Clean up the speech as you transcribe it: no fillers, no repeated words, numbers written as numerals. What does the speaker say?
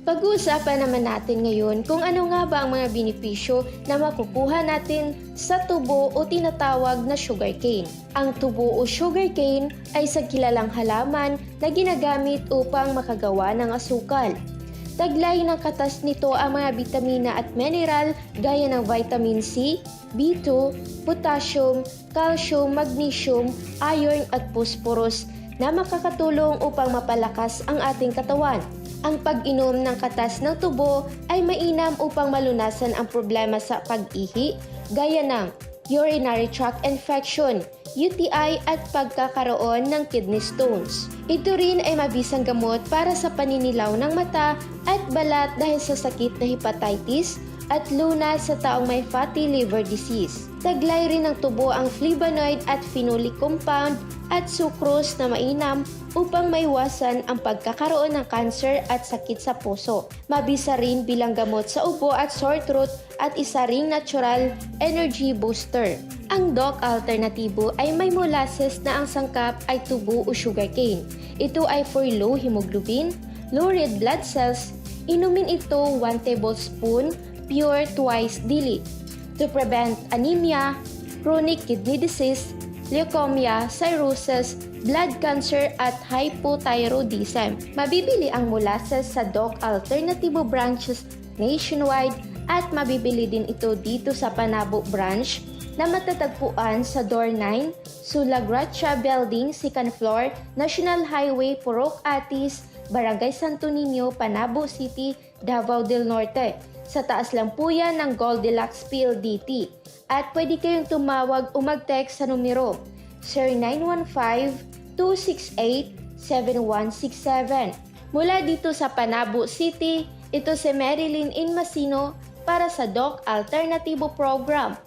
Pag-uusapan naman natin ngayon kung ano nga ba ang mga benepisyo na makukuha natin sa tubo o tinatawag na sugarcane. Ang tubo o sugarcane ay isang kilalang halaman na ginagamit upang makagawa ng asukal. Taglay ng katas nito ang mga bitamina at mineral gaya ng vitamin C, B2, potassium, calcium, magnesium, iron at phosphorus na makakatulong upang mapalakas ang ating katawan. Ang pag-inom ng katas ng tubo ay mainam upang malunasan ang problema sa pag-ihi gaya ng urinary tract infection, UTI at pagkakaroon ng kidney stones. Ito rin ay mabisang gamot para sa paninilaw ng mata at balat dahil sa sakit na hepatitis at lunas sa taong may fatty liver disease. Taglay rin ng tubo ang flavonoid at phenolic compound at sucrose na mainam upang maiwasan ang pagkakaroon ng cancer at sakit sa puso. Mabisa rin bilang gamot sa ubo at sore throat at isa ring natural energy booster. Ang Dok Alternatibo ay may molasses na ang sangkap ay tubo o sugarcane. Ito ay for low hemoglobin, low red blood cells. Inumin ito 1 tablespoon pure twice daily to prevent anemia, chronic kidney disease, leukemia, cirrhosis, blood cancer at hypothyroidism. Mabibili ang molasses sa Dok Alternatibo branches nationwide at mabibili din ito dito sa Panabo branch na matatagpuan sa Door 9, Sulagracia Building, 2nd floor, National Highway, Purok Atis, Barangay Santo Niño, Panabo City, Davao del Norte. Sa taas lang po yan ng Goldilocks PLDT. At pwede kayong tumawag o mag-text sa numero 0915-268-7167. Mula dito sa Panabo City, ito si Marilyn Inmasino para sa Dok Alternatibo Program.